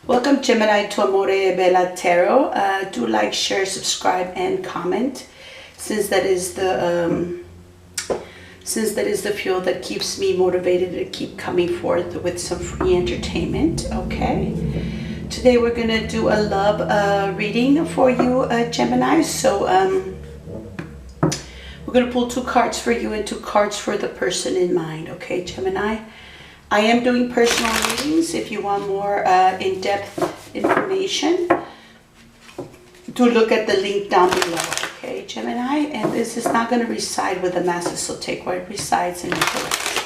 Welcome Gemini to Amoreebella Tarot. Do like, share, subscribe, and comment, since that is the fuel that keeps me motivated to keep coming forth with some free entertainment. Okay. Today we're gonna do a love reading for you, Gemini. So we're gonna pull 2 cards for you and 2 cards for the person in mind. Okay, Gemini. I am doing personal readings. If you want more in-depth information, do look at the link down below. Okay, Gemini. And this is not going to reside with the masses, so take what it resides and intellect.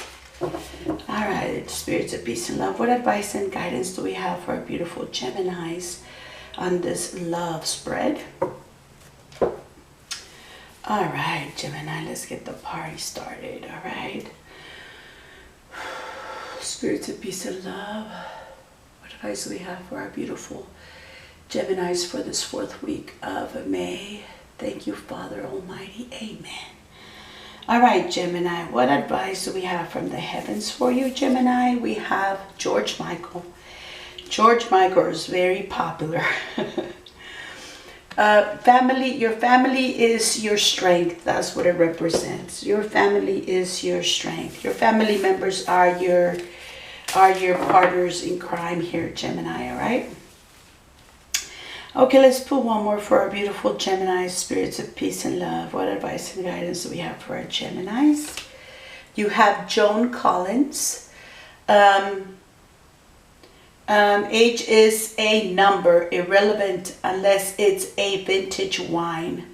All right, spirits of peace and love. What advice and guidance do we have for our beautiful Geminis on this love spread? All right, Gemini, let's get the party started. All right. Spirits of peace and love, what advice do we have for our beautiful Geminis for this 4th week of May? Thank you, Father Almighty. Amen. All right, Gemini, what advice do we have from the heavens for you, Gemini? We have George Michael. George Michael is very popular. Your family is your strength. That's what it represents. Your family is your strength. Your family members are your partners in crime here, Gemini. All right. Okay, let's pull one more for our beautiful Gemini, spirits of peace and love. What advice and guidance do we have for our Geminis? You have Joan Collins. Age is a number, irrelevant unless it's a vintage wine.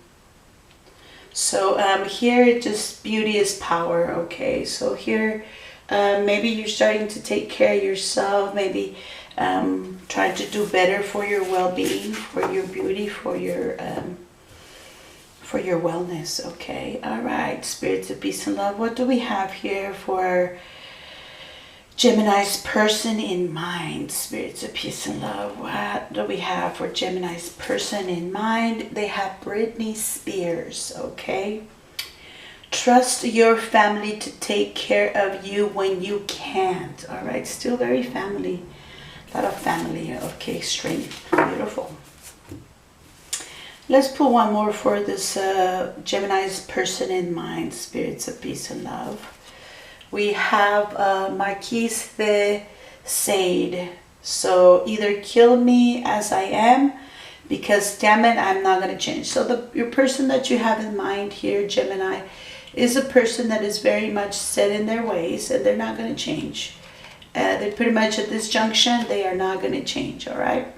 So here, just beauty is power. Okay, so here maybe you're starting to take care of yourself, maybe trying to do better for your well-being, for your beauty, for your wellness. Okay, all right, spirits of peace and love. What do we have here for Gemini's person in mind? Spirits of peace and love. What do we have for Gemini's person in mind? They have Britney Spears. Okay. Trust your family to take care of you when you can't. All right. Still very family. A lot of family. Okay. Strength. Beautiful. Let's pull one more for this Gemini's person in mind. Spirits of peace and love. We have Marquise de Sade. So either kill me as I am, because damn it, I'm not going to change. So your person that you have in mind here, Gemini, is a person that is very much set in their ways, and they're not going to change. They're pretty much at this junction, they are not going to change. All right.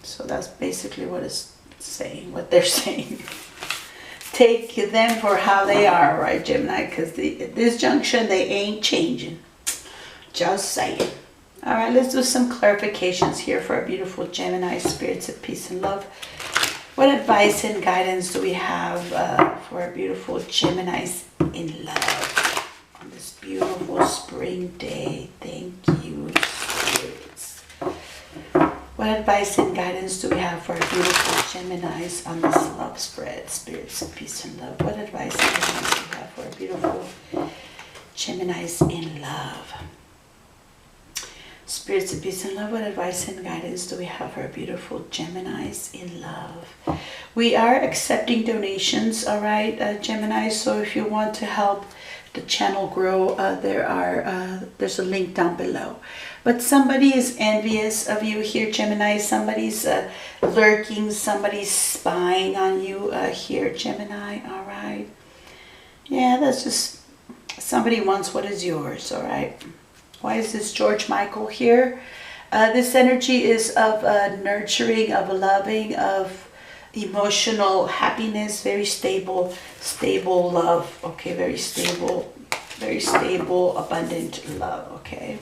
So that's basically what it's saying, what they're saying. Take them for how they are, right, Gemini? Because at this junction, they ain't changing. Just saying. All right, let's do some clarifications here for our beautiful Gemini, spirits of peace and love. What advice and guidance do we have for our beautiful Geminis in love on this beautiful spring day? Thank you, spirits. What advice and guidance do we have for our beautiful Geminis on this love spread? Spirits of peace and love. What advice and guidance do we have for our beautiful Geminis in love? Spirits of peace and love. What advice and guidance do we have for our beautiful Geminis in love? We are accepting donations, all right, Gemini. So if you want to help the channel grow, there's a link down below. But somebody is envious of you here, Gemini. Somebody's lurking. Somebody's spying on you here, Gemini. All right. Yeah, that's just somebody wants what is yours. All right. Why is this George Michael here? This energy is of nurturing, of loving, of emotional happiness, very stable love. Okay, very stable, abundant love. Okay.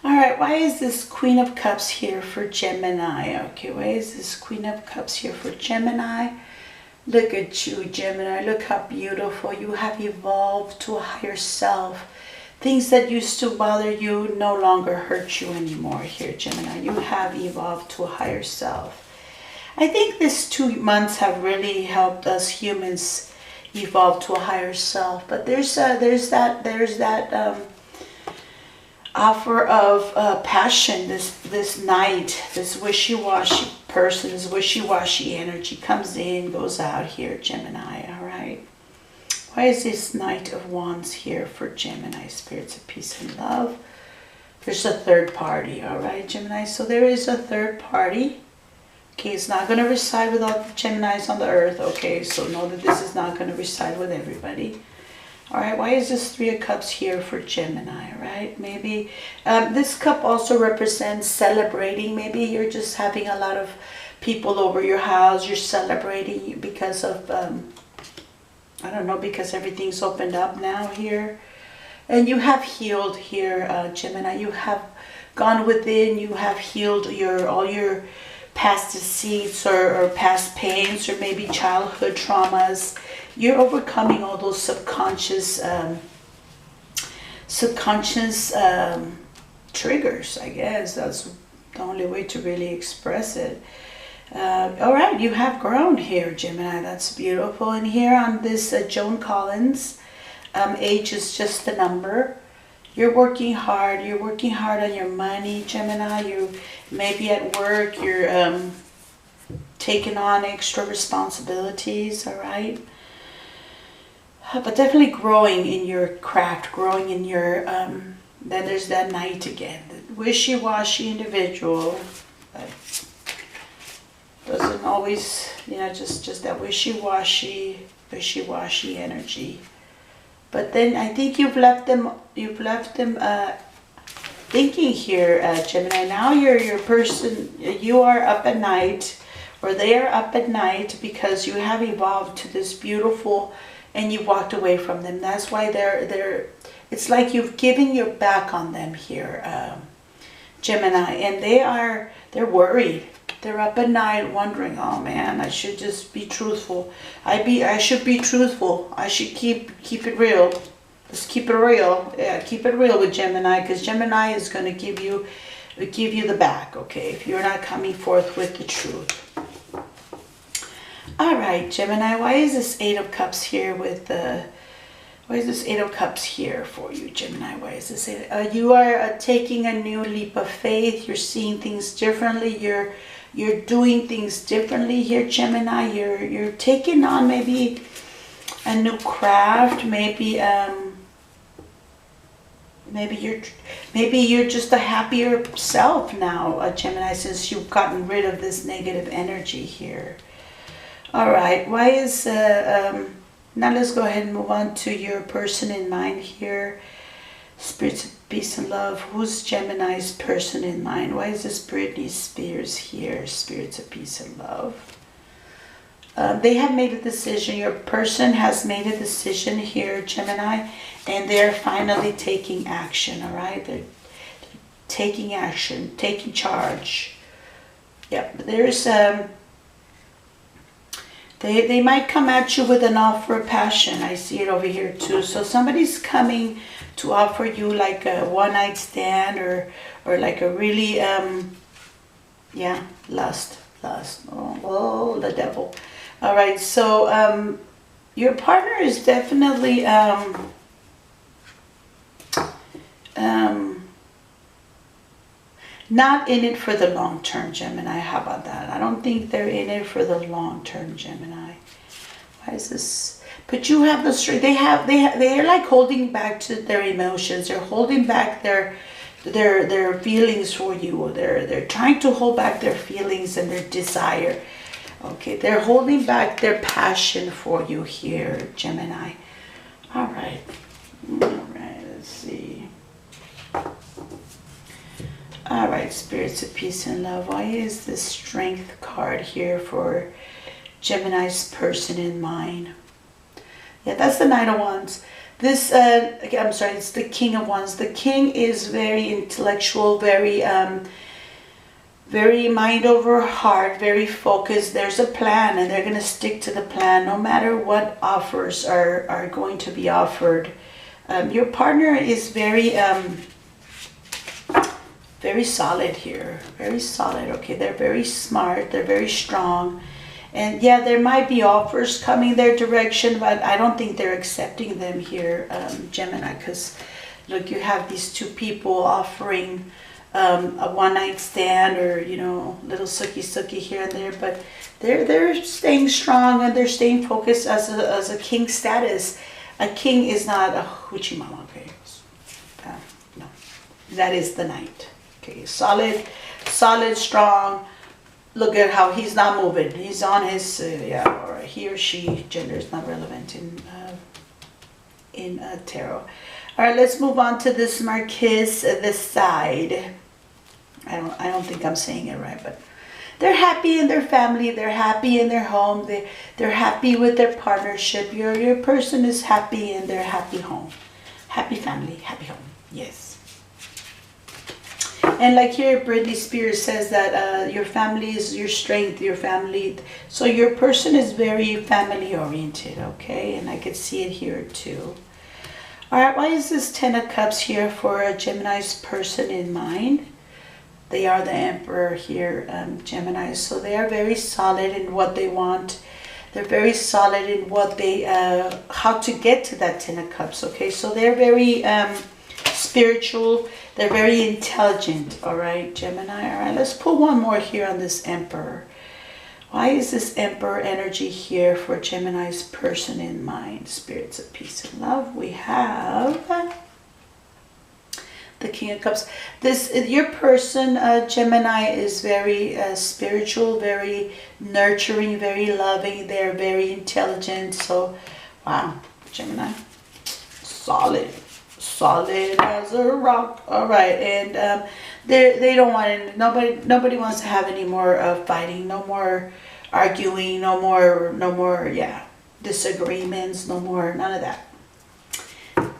All right, why is this Queen of Cups here for Gemini? Okay, why is this Queen of Cups here for Gemini? Look at you, Gemini. Look how beautiful. You have evolved to a higher self. Things that used to bother you no longer hurt you anymore here, Gemini. You have evolved to a higher self. I think these 2 months have really helped us humans evolve to a higher self. But there's that offer of passion. This knight, this wishy-washy person, this wishy-washy energy comes in, goes out here, Gemini. All right. Why is this Knight of Wands here for Gemini? Spirits of peace and love. There's a third party. All right, Gemini. So there is a third party. Okay, it's not going to reside with all the Geminis on the earth. Okay, so know that this is not going to reside with everybody. All right, why is this Three of Cups here for Gemini, right? Maybe this cup also represents celebrating. Maybe you're just having a lot of people over your house. You're celebrating because of, I don't know, because everything's opened up now here. And you have healed here, Gemini. You have gone within. You have healed all your past deceits or past pains or maybe childhood traumas. You're overcoming all those subconscious triggers, I guess. That's the only way to really express it. All right, you have grown here, Gemini. That's beautiful. And here on this Joan Collins, age is just a number. You're working hard. You're working hard on your money, Gemini. You maybe at work, you're taking on extra responsibilities, all right? But definitely growing in your craft, growing in your, then there's that Knight again. The wishy-washy individual doesn't always, you know, just that wishy-washy energy. But then I think you've left them thinking here, Gemini. Now your person, you are up at night, or they are up at night because you have evolved to this beautiful, and you walked away from them. That's why they're it's like you've given your back on them here, Gemini, and they're worried. They're up at night wondering, oh man, I should just be truthful. I should be truthful. I should keep it real. Let's keep it real. Yeah, keep it real with Gemini, because Gemini is going to give you the back, okay, if you're not coming forth with the truth. All right, Gemini, why is this Eight of Cups here with why is this Eight of Cups here for you, Gemini? Why is this you are taking a new leap of faith. You're seeing things differently. You're doing things differently here, Gemini. You're taking on maybe a new craft. Maybe you're just a happier self now, Gemini, since you've gotten rid of this negative energy here. All right, why is now let's go ahead and move on to your person in mind here. Spirits of peace and love. Who's Gemini's person in mind? Why is this Britney Spears here? Spirits of peace and love. They have made a decision. Your person has made a decision here, Gemini, and they're finally taking action, all right? They're taking action, taking charge. Yep, there's they might come at you with an offer of passion. I see it over here too. So somebody's coming to offer you like a one-night stand or like a really yeah, lust. Oh, the devil. All right, so your partner is definitely not in it for the long term, Gemini. How about that? I don't think they're in it for the long term, Gemini. Why is this? But you have the strength. They're like holding back to their emotions. They're holding back their feelings for you. They're trying to hold back their feelings and their desire. Okay, they're holding back their passion for you here, Gemini. All right, let's see. All right, spirits of peace and love. Why is this Strength card here for Gemini's person in mind? Yeah, that's the Knight of Wands. This, I'm sorry, it's the King of Wands. The King is very intellectual, very mind over heart, very focused. There's a plan, and they're going to stick to the plan no matter what offers are going to be offered. Your partner is very solid here, very solid. Okay, they're very smart, they're very strong, and yeah, there might be offers coming their direction, but I don't think they're accepting them here, Gemini, because Look, you have these two people offering a one-night stand, or you know, little sucky here and there, but they're staying strong and they're staying focused as a king status. A king is not a hoochie mama, okay? No, that is the knight. Okay, solid, strong. Look at how he's not moving. He's on his yeah. All right, he or she, gender is not relevant in tarot. All right, let's move on to this Marquise, this side. I don't think I'm saying it right, but they're happy in their family. They're happy in their home. They're happy with their partnership. Your person is happy in their happy home, happy family, happy home. Yes. And like here, Britney Spears says that your family is your strength, your family. So your person is very family oriented, okay? And I could see it here too. All right, why is this 10 of Cups here for a Gemini's person in mind? They are the Emperor here, Gemini. So they are very solid in what they want. They're very solid in what they, how to get to that 10 of Cups, okay? So they're very spiritual. They're very intelligent, all right, Gemini. All right, let's pull one more here on this Emperor. Why is this Emperor energy here for Gemini's person in mind? Spirits of peace and love. We have the King of Cups. Your person, Gemini, is very spiritual, very nurturing, very loving. They're very intelligent. So, wow, Gemini, solid as a rock. All right, and they don't want any, nobody wants to have any more fighting, no more arguing, no more yeah, disagreements, no more, none of that.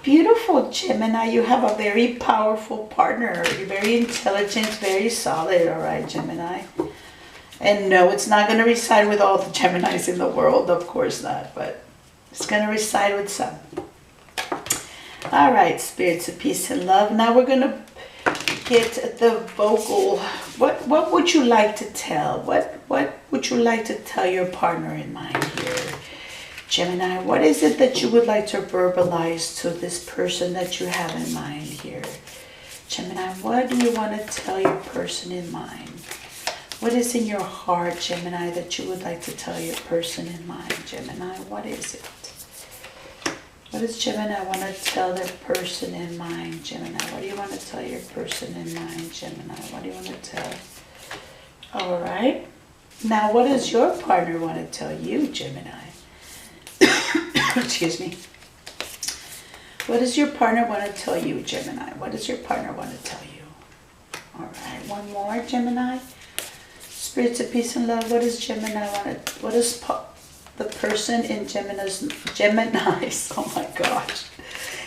Beautiful, Gemini. You have a very powerful partner. You're very intelligent, very solid. All right, Gemini. And no, it's not going to reside with all the Geminis in the world, of course not, but it's going to reside with some. All right, spirits of peace and love. Now we're going to get the vocal. What would you like to tell? What would you like to tell your partner in mind here, Gemini? What is it that you would like to verbalize to this person that you have in mind here? Gemini, what do you want to tell your person in mind? What is in your heart, Gemini, that you would like to tell your person in mind? Gemini, what is it? What does Gemini want to tell their person in mind? Gemini, what do you want to tell your person in mind? Gemini, what do you want to tell? All right. Now, what does your partner want to tell you, Gemini? Excuse me. What does your partner want to tell you, Gemini? What does your partner want to tell you? All right. One more, Gemini. Spirits of peace and love. What does Gemini want to... What does the person in Gemini's, oh my gosh,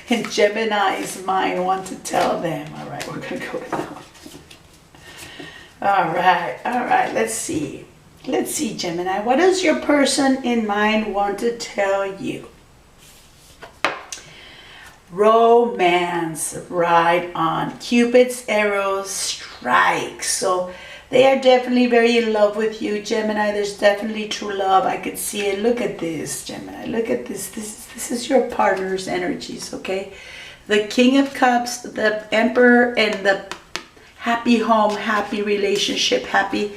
in Gemini's mind want to tell them? All right, we're going to go with that one. All right, let's see, Gemini, what does your person in mind want to tell you? Romance, right on. Cupid's arrow strikes. So they are definitely very in love with you, Gemini. There's definitely true love. I could see it. Look at this, Gemini. Look at this. This is your partner's energies, okay? The King of Cups, the Emperor, and the happy home, happy relationship, happy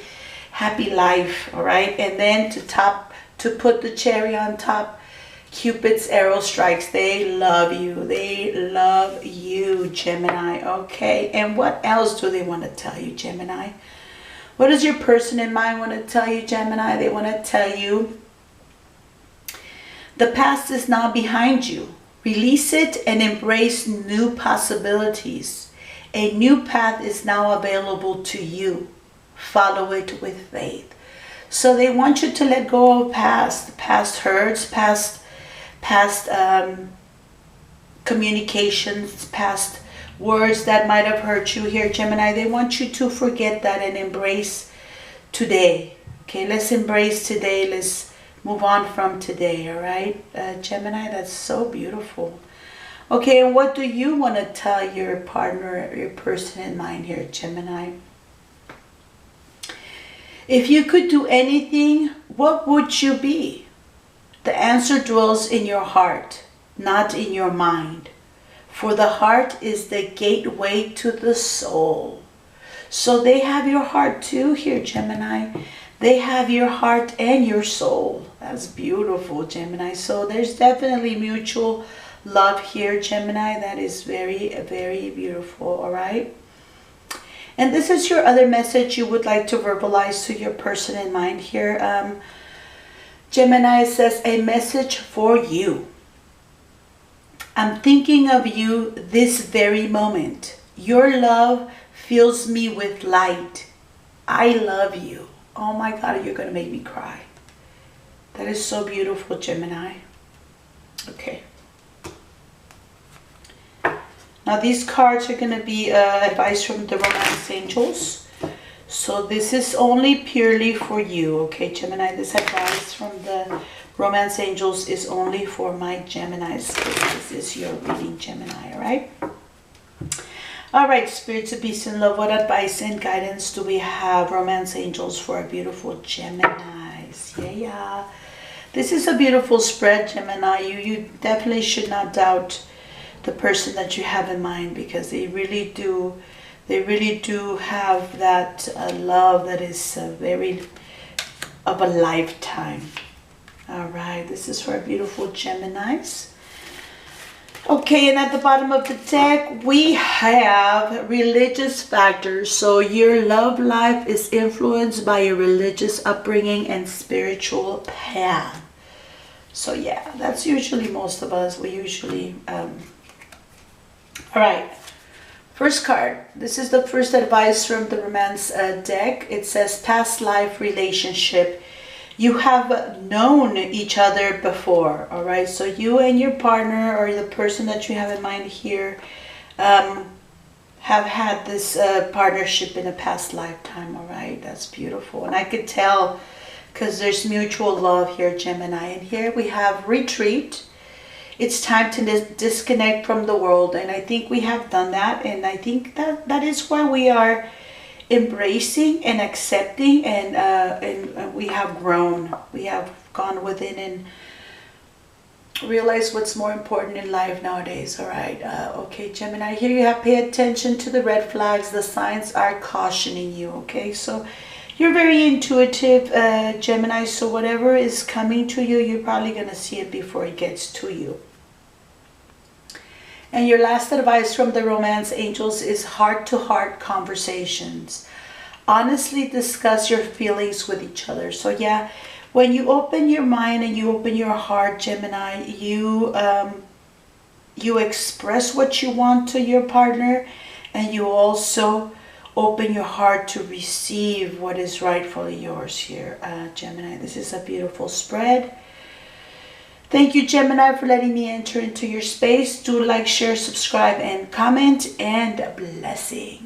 life, all right? And then to put the cherry on top, Cupid's arrow strikes. They love you. They love you, Gemini, okay? And what else do they want to tell you, Gemini? What does your person in mind want to tell you, Gemini? They want to tell you the past is now behind you. Release it and embrace new possibilities. A new path is now available to you. Follow it with faith. So they want you to let go of past hurts, past communications, past words that might have hurt you here, Gemini. They want you to forget that and embrace today. Okay, let's embrace today. Let's move on from today, all right? Gemini, that's so beautiful. Okay, and what do you want to tell your partner, your person in mind here, Gemini? If you could do anything, what would you be? The answer dwells in your heart, not in your mind. For the heart is the gateway to the soul. So they have your heart too here, Gemini. They have your heart and your soul. That's beautiful, Gemini. So there's definitely mutual love here, Gemini. That is very, very beautiful, all right? And this is your other message you would like to verbalize to your person in mind here. Gemini says, a message for you. I'm thinking of you this very moment. Your love fills me with light. I love you. Oh my God, you're going to make me cry. That is so beautiful, Gemini. Okay. Now these cards are going to be advice from the romance angels. So this is only purely for you, okay, Gemini? This advice from the romance angels is only for my Geminis. This is your reading, Gemini, all right? All right, spirits of peace and love, what advice and guidance do we have, romance angels, for our beautiful Geminis? Yeah. This is a beautiful spread, Gemini. You definitely should not doubt the person that you have in mind, because they really do have that love that is very of a lifetime. All right, this is for our beautiful Geminis. Okay, and at the bottom of the deck, we have religious factors. So your love life is influenced by your religious upbringing and spiritual path. So yeah, that's usually most of us. We usually, all right. First card. This is the first advice from the romance deck. It says past life relationship. You have known each other before, all right? So you and your partner, or the person that you have in mind here, have had this partnership in a past lifetime, all right? That's beautiful. And I could tell because there's mutual love here, Gemini. And here we have retreat. It's time to disconnect from the world. And I think we have done that. And I think that is why we are embracing and accepting, and we have grown. We have gone within and realized what's more important in life nowadays. All right. Okay, Gemini, here you have pay attention to the red flags. The signs are cautioning you. Okay, so you're very intuitive, Gemini, so whatever is coming to you, you're probably going to see it before it gets to you. And your last advice from the romance angels is heart-to-heart conversations. Honestly discuss your feelings with each other. So yeah, when you open your mind and you open your heart, Gemini, you express what you want to your partner, and you also open your heart to receive what is rightfully yours here, Gemini. This is a beautiful spread. Thank you, Gemini, for letting me enter into your space. Do like, share, subscribe, and comment, and blessings.